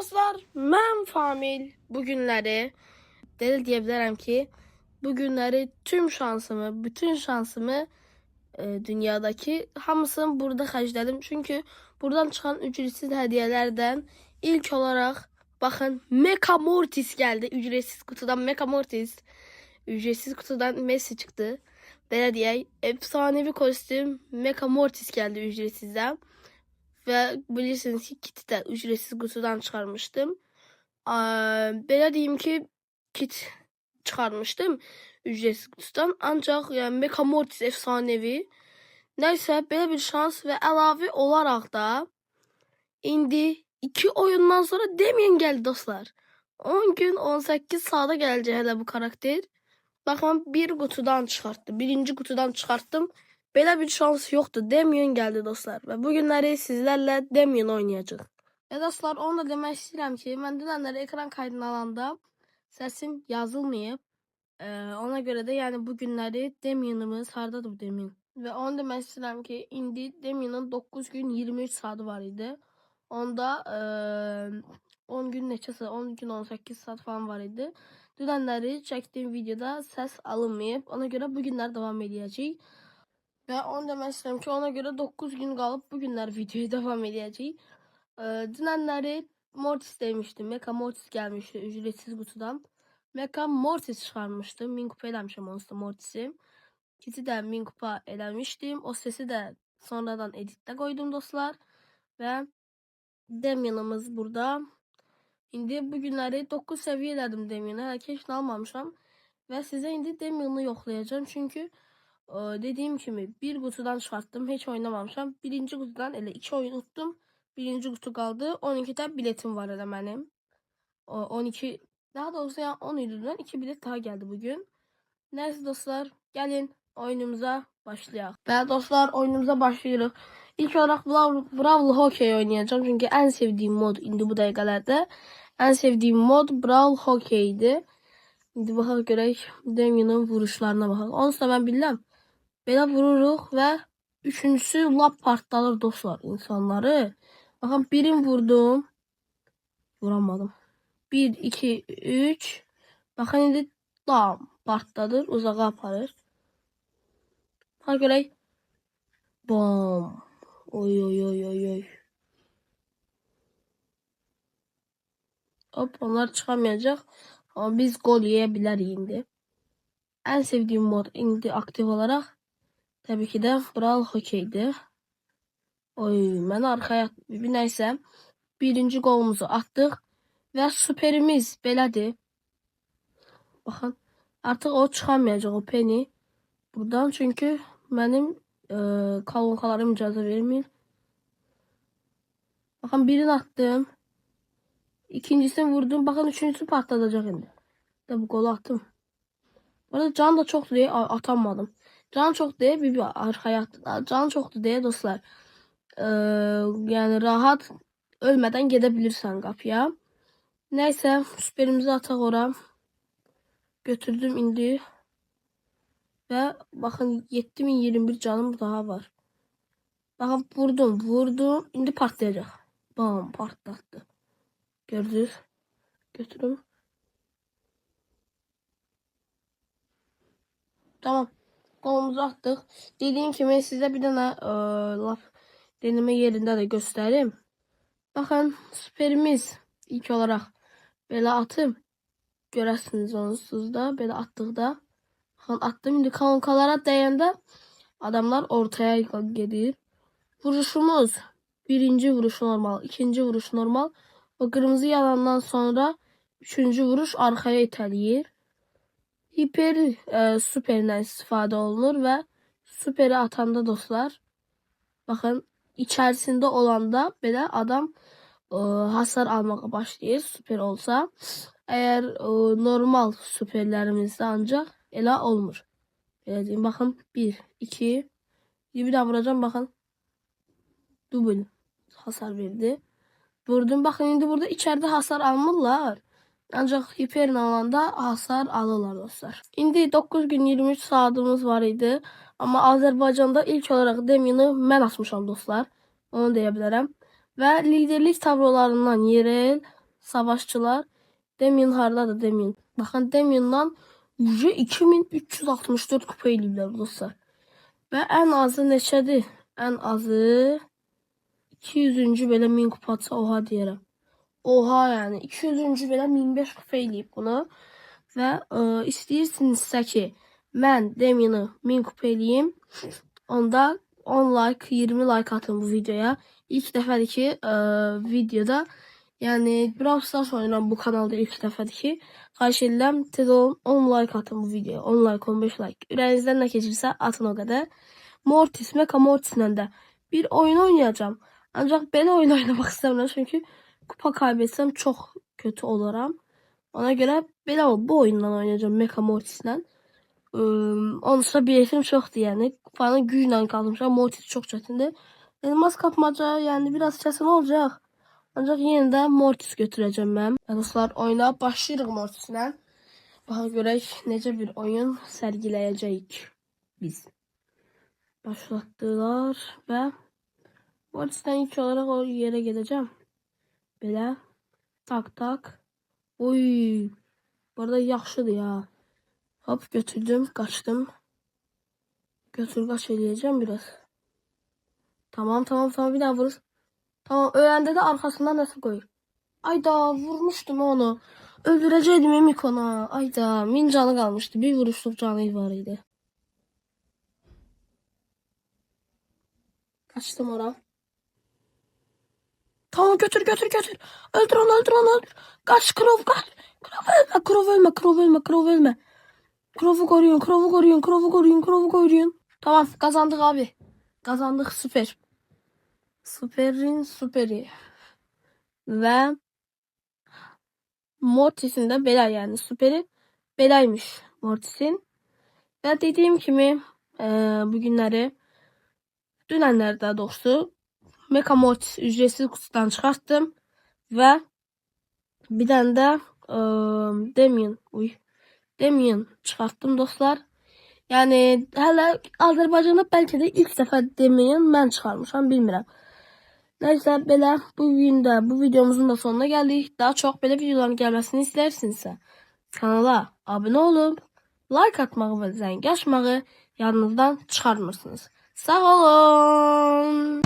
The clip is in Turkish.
Dostlar, mən Famil bugünləri deyə bilərəm ki, bugünləri tüm şansımı, bütün şansımı dünyadaki hamısını burada xərclədim. Çünkü buradan çıxan ücretsiz hədiyələrdən ilk olarak bakın Mecha Mortis geldi. Ücretsiz kutudan Mecha Mortis, ücretsiz kutudan Messi çıktı. Belə deyək, efsanevi kostüm Mecha Mortis geldi ücretsizdən. Ve bilirsiniz ki kiti de ücretsiz kutudan çıkarmıştım. Belə deyim ki kit çıkarmıştım ücretsiz kutudan. Ancak yani Mecha Mortis efsanevi. Neyse belə bir şans ve əlavə olaraq da indi 2 oyundan sonra Damien geldi dostlar. 10 gün 18 saate gelecek hele bu karakter. Bakın bir kutudan çıkarttı. Birinci kutudan çıkarttım. Belə bir şans yoktu. Damien geldi dostlar. Ve bugünləri sizlerle Damien oynayacağıq. Dostlar onu da demək istəyirəm ki, mən dünənləri ekran kaydını alanda səsim yazılmayıb. Ona göre de yani bugünləri Damien'imiz hardadır bu Damien? Ve onu demək istəyirəm ki, indi Damien'in 9 gün 23 saati var idi. Onda 10 gün neçə saat, 10 gün 18 saat falan var idi. Dünənləri çəkdiyim videoda ses alınmayıb. Ona göre bugünlər devam edəcək. Ve onu demək istəyirəm ki, ona göre 9 gün qalıb bugünlər videoya devam edəcək. Dünənləri Mortis demiştim. Mecha Mortis gelmişti ücretsiz kutudan. Mecha Mortis çıkarmıştım. 1000 kupa eləmişim onsuz Mortis'i. Kiti də 1000 kupa eləmişdim. O sesi de sonradan editte koydum dostlar. Ve Damien'imiz burada. İndi bugünləri 9 seviye elədim Damien'i. Hələ keşini almamışam. Ve size indi Damien'i yoxlayacağım. Çünkü dediğim gibi bir kutudan çıkarttım. Hiç oynamamışam. Birinci kutudan elə 2 oyun tuttum. Birinci kutu kaldı. 12'de biletim var elə mənim. 12 daha doğrusu yani 10 Eylül'den 2 bilet daha geldi bugün. Neyse dostlar gelin oyunumuza başlayalım. Ve dostlar oyunumuza başlıyoruz. İlk olarak Brawl Hockey oynayacağım. Çünkü en sevdiğim mod indi bu dəqiqələrdə. En sevdiğim mod Brawl Hockey'di. İndi baxaq görək Damien'in vuruşlarına baxaq. Onsuz da ben bilmem. Belə vururuq ve üçüncüsü lap partladır dostlar insanları. Bakın birim vurdum. Vuramadım. 1, 2, 3. Bakın indi tam partladır. Uzağa aparır. Ha görək. Bom. Oy oy oy oy oy. Hop onlar çıkamayacak. Ama biz gol yiyebiliriz indi. En sevdiğim mod indi aktif olarak. Tabii ki de Brawl Hockey'di. Oy mən arkaya bir neyse. Birinci golumuzu attık. Ve süperimiz belədir. Bakın artık o çıkamayacak o Penny. Buradan çünkü benim kalonkalarım icazə vermir. Bakın birini attım. İkincisini vurdum. Bakın üçüncüsü patlatacak şimdi. De bu golü attım. Bu arada can da çoktu diye atamadım. Can çok diye bir arkaya attı. Can çoktu diye dostlar. Yani rahat ölmeden gidebilirsen kapıya. Neyse süperimizi atak ora. Götürdüm indi. Ve bakın 7021 canım daha var. Bakın vurdum. İndi patlayacak. Bam patlattı. Gördünüz. Götürüm. Tamam. Kolumuzu attık. Dediğim gibi size bir tane laf deneme yerinde de göstereyim. Bakın süperimiz ilk olarak böyle atım. Görərsiniz onsuz da böyle attıqda. Bakın attım indi kankalara dəyəndə adamlar ortaya gelir. Vuruşumuz birinci vuruş normal, ikinci vuruş normal. O kırmızı yalandan sonra üçüncü vuruş arkaya itələyir. Hiper süperden istifade olunur ve süperi atanda dostlar bakın içerisinde olanda belə adam hasar almaya başlayır süper olsa. Eğer normal süperlerimizde ancak elə olmur. Belə deyim bakın 1, 2 bir daha vuracağım bakın. Double hasar verdi. Vurdum bakın indi burada içeride hasar almırlar. Ancak hiperin alanda hasar alırlar dostlar. İndi 9 gün 23 saatimiz var idi. Ama Azerbaycan'da ilk olarak Damien'i mən açmışam dostlar. Onu deyə bilərəm. Ve liderlik tablolarından Yerel, savaşçılar. Damien hardadır Damien. Baxın Damien'dan 2364 kupa eləyiblər dostlar. Və ən azı neçədir? Ən azı 200-cü belə 1000 kupası oha deyirəm. Oha yəni 200-cü belə 1005 kupa eləyib bunu. Və istəyirsinizsə ki, mən Damien'i 1000 kupa eləyim, onda 10 like, 20 like atın bu videoya. İlk dəfədir ki, videoda, yəni Brawl Stars oynayıram bu kanalda ilk dəfədir ki, xahiş edirəm tez olun 10 like atın bu videoya. 10 like, 15 like. Ürəyinizdən nə keçirsə atın o qədər. Mortis, Mecha Mortis'lə də bir oyun oynayacağım. Ancaq belə oyun oynamaq istəmirəm çünki kupa kaybetsəm çox kötü olaram. Ona görə belə bu oyundan oynayacağım Mecha Mortis'lə. Onunsa biletim çoxdur yəni. Kupanın güclə qalmışam. Mortis çox çətindir. Elmas kapmaca yəni biraz çətin olacaq. Ancaq yenə də Mortis götürəcəm mən. Dostlar oyuna başlayırıq Mortis'lə. Baxın görək necə bir oyun sərgiləyəcəyik biz. Başlatdılar və Mortis'ten ilk olarak o yere gideceğim. Belə. Tak tak. Oy. Bu arada yaxşıdır ya. Hop götürdüm. Kaçtım. Götür kaç eləyəcəm biraz. Tamam. Bir daha vurur. Tamam. Öləndə də arkasından nəsə koyur. Ayda vurmuştum onu. Öldürəcəkdim Emikona. Ayda 1000 canı kalmıştı. Bir vuruşluq canı var idi. Kaçtım ora. Tamam götür. Öldür onu. Kaç Krov kaç. Krov ölme. Krov'u koruyun. Tamam kazandık abi. Kazandık süper. Süperin süperi. Ve Mortis'in de bela yani süperi belaymış Mortis'in. Ve dediğim gibi bugünleri dünenler daha doğrusu Mecha Mortis ücretsiz kutudan çıkarttım. Ve bir tane de Damien çıkarttım dostlar. Yani hala Azerbaycan'da belki de ilk defa Damien ben çıkarmışam bilmirəm. Neyse belə bu videomuzun da sonuna geldik. Daha çok belə videoların gelmesini istersinizsə kanala abone olup like atmağı ve zəng açmağı yanınızdan çıxarmırsınız. Sağ olun.